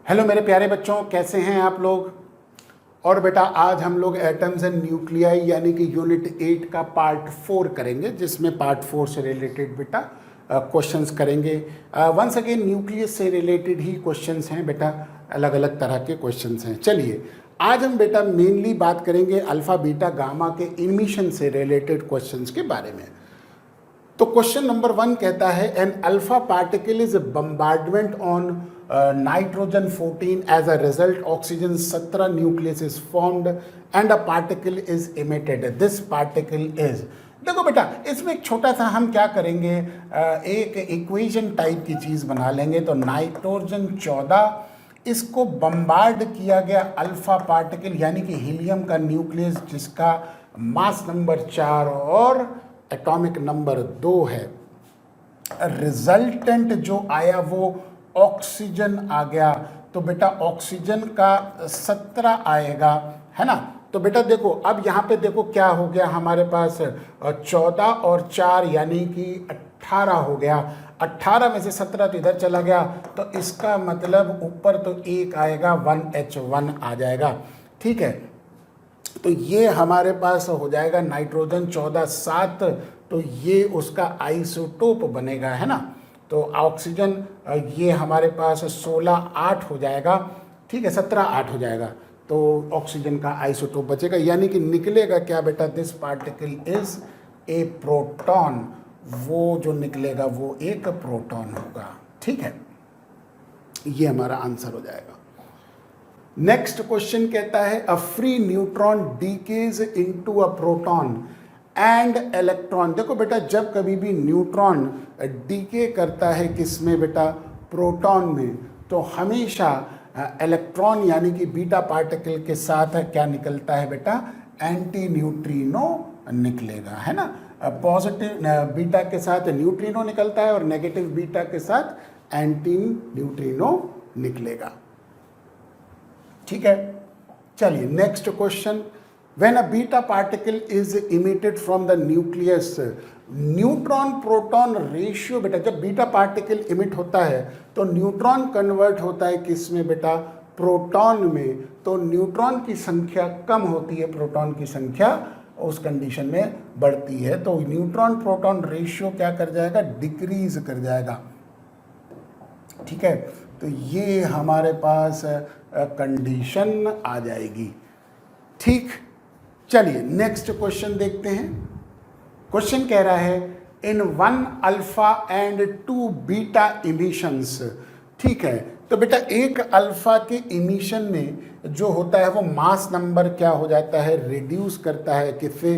Hello मेरे प्यारे बच्चों, कैसे हैं आप लोग। और बेटा आज हम लोग एटम्स एंड न्यूक्लियाई यानी कि यूनिट 8 का पार्ट 4 करेंगे, जिसमें पार्ट 4 से रिलेटेड बेटा क्वेश्चंस करेंगे। वंस अगेन न्यूक्लियस से रिलेटेड ही क्वेश्चंस हैं बेटा, अलग अलग तरह के क्वेश्चंस हैं। चलिए आज हम बेटा मेनली बात करेंगे अल्फा बीटा गामा के इमिशन से रिलेटेड क्वेश्चंस के बारे में। तो क्वेश्चन नंबर 1 कहता है an alpha particle is bombardment on nitrogen 14 as a result oxygen 17 nucleus is formed and a particle is emitted, this particle is. देखो बेटा इसमें एक छोटा सा हम क्या करेंगे, एक इक्वेशन टाइप की चीज़ बना लेंगे। तो नाइट्रोजन 14 इसको बम्बार्ड किया गया अल्फा पार्टिकल यानी कि हीलियम का न्यूक्लियस जिसका मास नंबर 4 और एटॉमिक नंबर 2 है। रिजल्टेंट जो आया वो ऑक्सीजन आ गया, तो बेटा ऑक्सीजन का 17 आएगा, है ना। तो बेटा देखो अब यहाँ पे देखो क्या हो गया, हमारे पास 14 और 4 यानी कि 18 हो गया। 18 में से 17 तो इधर चला गया, तो इसका मतलब ऊपर तो एक आएगा 1H1 आ जाएगा, ठीक है। तो ये हमारे पास हो जाएगा नाइट्रोजन 14 7, तो ये उसका आइसोटोप बनेगा, है ना। तो ऑक्सीजन ये हमारे पास 16 8 हो जाएगा, ठीक है, 17 8 हो जाएगा। तो ऑक्सीजन का आइसोटोप बचेगा, यानी कि निकलेगा क्या बेटा, this particle is a proton. वो जो निकलेगा वो एक प्रोटॉन होगा, ठीक है। ये हमारा आंसर हो जाएगा। नेक्स्ट क्वेश्चन कहता है a free neutron decays into a proton and electron. देखो बेटा जब कभी भी न्यूट्रॉन डीके करता है किसमें बेटा, प्रोटॉन में, तो हमेशा इलेक्ट्रॉन यानी कि बीटा पार्टिकल के साथ क्या निकलता है बेटा, एंटी न्यूट्रिनो निकलेगा, है ना। पॉजिटिव बीटा के साथ न्यूट्रिनो निकलता है और नेगेटिव बीटा के साथ एंटी न्यूट्रिनो निकलेगा, ठीक है। चलिए next question, when a beta particle is emitted from the nucleus, neutron proton ratio. बेटा जब बीटा पार्टिकल इमिट होता है तो न्यूट्रॉन कन्वर्ट होता है किस में बेटा, प्रोटॉन में। तो न्यूट्रॉन की संख्या कम होती है, प्रोटॉन की संख्या उस कंडीशन में बढ़ती है। तो न्यूट्रॉन प्रोटॉन रेशियो क्या कर जाएगा, डिक्रीज कर जाएगा, ठीक है। तो ये हमारे पास कंडीशन आ जाएगी, ठीक। चलिए नेक्स्ट क्वेश्चन देखते हैं। क्वेश्चन कह रहा है इन 1 अल्फा एंड 2 बीटा इमिशंस, ठीक है। तो बेटा एक अल्फा के इमिशन में जो होता है वो मास नंबर क्या हो जाता है, रिड्यूस करता है किससे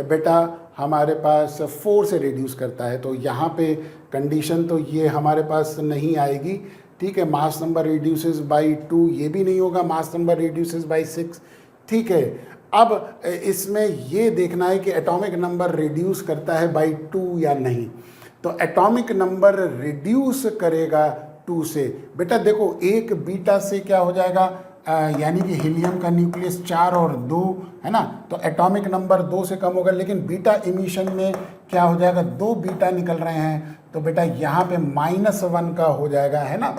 बेटा, हमारे पास 4 से रिड्यूस करता है। तो यहाँ पे कंडीशन तो ये हमारे पास नहीं आएगी, ठीक है। मास नंबर रिड्यूसेस बाई 2, ये भी नहीं होगा, मास नंबर रिड्यूसेस बाई 6, ठीक है। अब इसमें ये देखना है कि एटॉमिक नंबर रिड्यूस करता है बाई 2 या नहीं। तो एटॉमिक नंबर रिड्यूस करेगा 2 से। बेटा देखो एक बीटा से क्या हो जाएगा, यानी कि हीलियम का न्यूक्लियस 4 और 2, है ना। तो एटॉमिक नंबर 2 से कम होगा, लेकिन बीटा इमिशन में क्या हो जाएगा, 2 बीटा निकल रहे हैं, तो बेटा यहाँ पे -1 का हो जाएगा, है ना।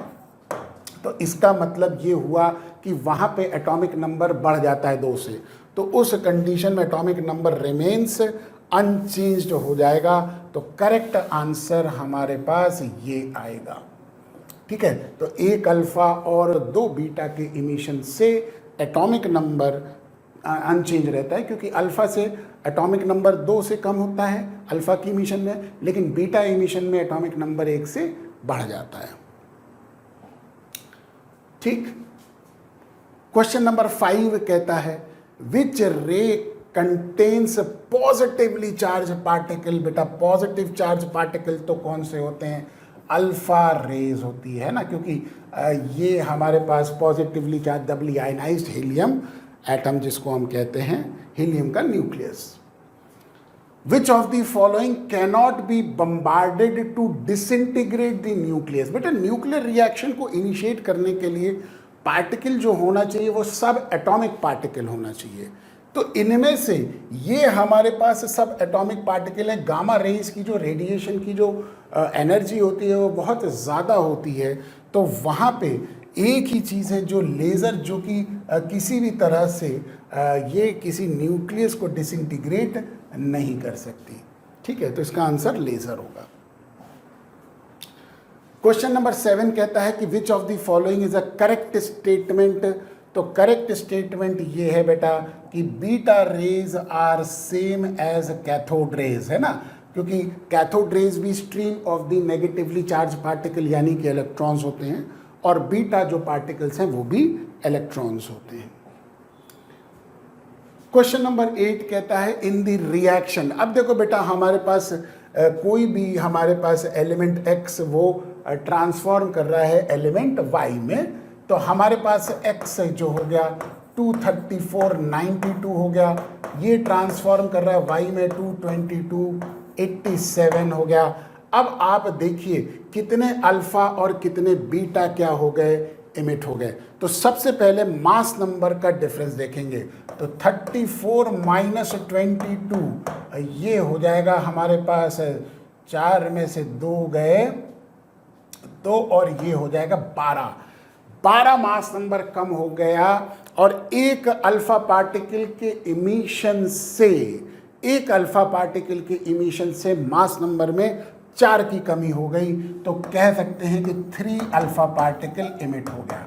तो इसका मतलब ये हुआ कि वहाँ पे एटॉमिक नंबर बढ़ जाता है 2 से, तो उस कंडीशन में एटॉमिक नंबर रिमेन्स अनचेंज्ड हो जाएगा। तो करेक्ट आंसर हमारे पास ये आएगा, ठीक है। तो एक अल्फा और 2 बीटा के इमिशन से एटॉमिक नंबर अनचेंज रहता है, क्योंकि अल्फा से एटॉमिक नंबर 2 से कम होता है अल्फा की इमिशन में, लेकिन बीटा इमिशन में एटॉमिक नंबर 1 से बढ़ जाता है, ठीक। क्वेश्चन नंबर 5 कहता है विच रे कंटेन्स पॉजिटिवली चार्ज पार्टिकल। बेटा पॉजिटिव चार्ज पार्टिकल तो कौन से होते हैं, अल्फा रेज होती है ना, क्योंकि ये हमारे पास positively charge doubly ionized helium atom जिसको हम कहते हैं हीलियम का nucleus. Which of the following cannot be bombarded to disintegrate the nucleus. बेटा न्यूक्लियर रिएक्शन को इनिशिएट करने के लिए पार्टिकल जो होना चाहिए वो सब एटॉमिक पार्टिकल होना चाहिए। तो इनमें से ये हमारे पास सब एटॉमिक पार्टिकल है। गामा रेज की जो रेडिएशन की जो एनर्जी होती है वो बहुत ज़्यादा होती है, तो वहाँ पे एक ही चीज़ है जो लेज़र जो कि किसी भी तरह से ये किसी न्यूक्लियस को डिसइंटीग्रेट नहीं कर सकती। ठीक है, तो इसका आंसर लेज़र होगा। क्वेश्चन नंबर 7 कहता है कि which of the following is a correct statement. तो करेक्ट स्टेटमेंट ये है बेटा कि beta rays are same as cathode rays, है ना, क्योंकि कैथोड रेज भी stream of the negatively charge particle यानी कि इलेक्ट्रॉन्स होते हैं, और बीटा जो पार्टिकल्स हैं वो भी इलेक्ट्रॉन्स होते हैं। क्वेश्चन नंबर 8 कहता है इन द रिएक्शन। अब देखो बेटा हमारे पास कोई भी हमारे पास एलिमेंट x वो ट्रांसफॉर्म कर रहा है एलिमेंट y में, तो हमारे पास x जो हो गया 23492 हो गया, ये ट्रांसफॉर्म कर रहा है y में 22287 हो गया। अब आप देखिए कितने अल्फा और कितने बीटा क्या हो गए, इमिट हो गए। तो सबसे पहले मास नंबर का डिफरेंस देखेंगे, तो 34 माइनस 22 ये हो जाएगा हमारे पास 4 में से 2 गए 2 और ये हो जाएगा 12 मास नंबर कम हो गया। और एक अल्फा पार्टिकल के इमिशन से मास नंबर में 4 की कमी हो गई, तो कह सकते हैं कि 3 अल्फा पार्टिकल इमिट हो गया।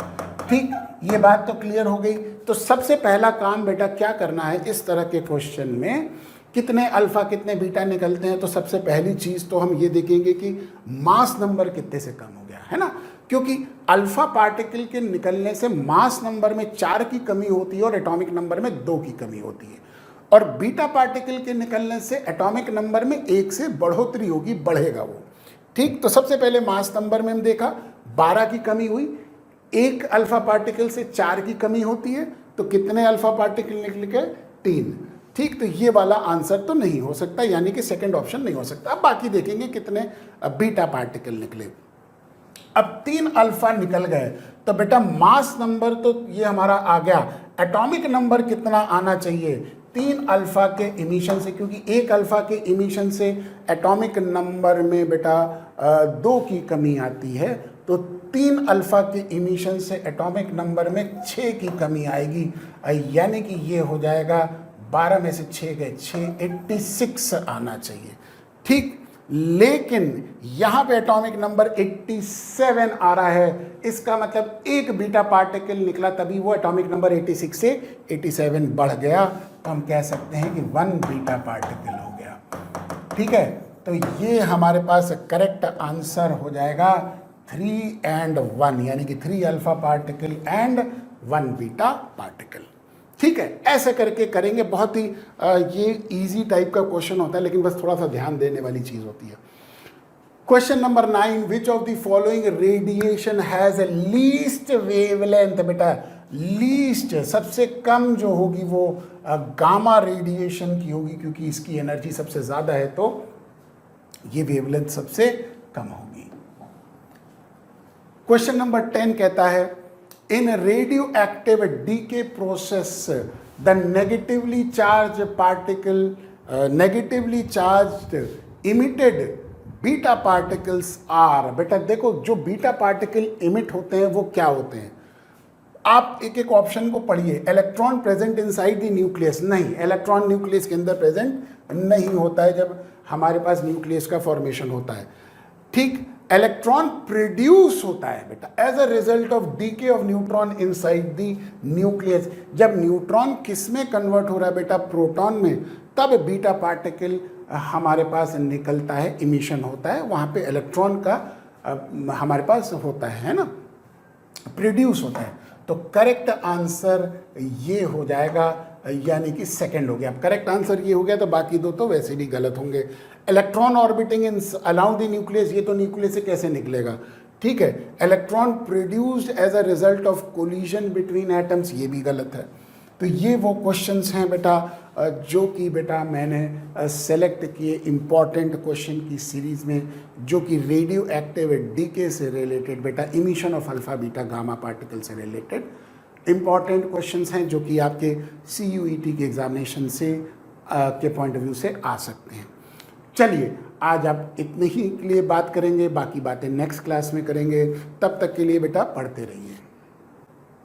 ठीक, ये बात तो क्लियर हो गई। तो सबसे पहला काम बेटा क्या करना है इस तरह के क्वेश्चन में, कितने अल्फा कितने बीटा निकलते हैं, तो सबसे पहली चीज तो हम ये देखेंगे कि मास नंबर कितने से कम हो गया, है ना, क्योंकि अल्फा पार्टिकल के निकलने से मास नंबर में 4 की कमी होती है और एटॉमिक नंबर में 2 की कमी होती है, और बीटा पार्टिकल के निकलने से एटॉमिक नंबर में 1 से बढ़ोतरी होगी, बढ़ेगा वो। ठीक, तो सबसे पहले मास नंबर में हम देखा 12 की कमी हुई, एक अल्फा पार्टिकल से 4 की कमी होती है, तो कितने अल्फा पार्टिकल निकल के 3। ठीक, तो ये वाला आंसर तो नहीं हो सकता, यानी कि सेकंड ऑप्शन नहीं हो सकता। अब बाकी देखेंगे कितने बीटा पार्टिकल निकले। अब 3 अल्फा निकल गए, तो बेटा मास नंबर तो ये हमारा आ गया, एटॉमिक नंबर कितना आना चाहिए 3 अल्फा के इमिशन से, क्योंकि एक अल्फा के इमिशन से एटॉमिक नंबर में बेटा 2 की कमी आती है, तो 3 अल्फा के इमिशन से एटॉमिक नंबर में 6 की कमी आएगी, यानी कि ये हो जाएगा 12 में से 6 गए 6, 86 आना चाहिए। ठीक, लेकिन यहाँ पे एटॉमिक नंबर 87 आ रहा है, इसका मतलब एक बीटा पार्टिकल निकला, तभी वो एटॉमिक नंबर 86 से 87 बढ़ गया, तो हम कह सकते हैं कि 1 बीटा पार्टिकल हो गया। ठीक है, तो ये हमारे पास करेक्ट आंसर हो जाएगा 3 and 1, यानी कि 3 alpha particle and 1 beta particle. ठीक है, ऐसे करके करेंगे, बहुत ही ये इजी टाइप का क्वेश्चन होता है, लेकिन बस थोड़ा सा ध्यान देने वाली चीज होती है। Question number 9, which of the following radiation has least wavelength. बेटा लीस्ट सबसे कम जो होगी वो गामा रेडिएशन की होगी, क्योंकि इसकी एनर्जी सबसे ज्यादा है, तो ये वेवलेंथ सबसे कम होगी। क्वेश्चन नंबर 10 कहता है in radioactive decay process the negatively charge particle negatively charge emitted beta particles are. बेटा देखो जो बीटा पार्टिकल इमिट होते हैं वो क्या होते हैं, आप एक एक ऑप्शन को पढ़िए। Electron present inside the nucleus, नहीं, इलेक्ट्रॉन न्यूक्लियस के अंदर प्रेजेंट नहीं होता है जब हमारे पास न्यूक्लियस का फॉर्मेशन होता है। ठीक, इलेक्ट्रॉन प्रोड्यूस होता है बेटा as a result of decay of neutron inside the nucleus. जब न्यूट्रॉन किस में कन्वर्ट हो रहा है बेटा, प्रोटॉन में, तब बीटा पार्टिकल हमारे पास निकलता है, इमिशन होता है, वहाँ पे इलेक्ट्रॉन का हमारे पास होता है ना, प्रोड्यूस होता है। तो करेक्ट आंसर ये हो जाएगा, यानी कि सेकंड हो गया। अब करेक्ट आंसर ये हो गया, तो बाकी दो तो वैसे भी गलत होंगे। Electron orbiting in around the nucleus, ये तो न्यूक्लियस से कैसे निकलेगा। ठीक है, electron produced as a result of collision between atoms, ये भी गलत है। तो ये वो क्वेश्चंस हैं बेटा जो कि बेटा मैंने सेलेक्ट किए इम्पॉर्टेंट क्वेश्चन की सीरीज में, जो कि रेडियो एक्टिव डीके से रिलेटेड बेटा, emission of alpha beta gamma particle से रिलेटेड इम्पॉर्टेंट क्वेश्चंस हैं, जो कि आपके CUET के एग्जामिनेशन से के पॉइंट ऑफ व्यू से आ सकते हैं। चलिए आज आप इतने ही के लिए बात करेंगे, बाकी बातें नेक्स्ट क्लास में करेंगे। तब तक के लिए बेटा पढ़ते रहिए।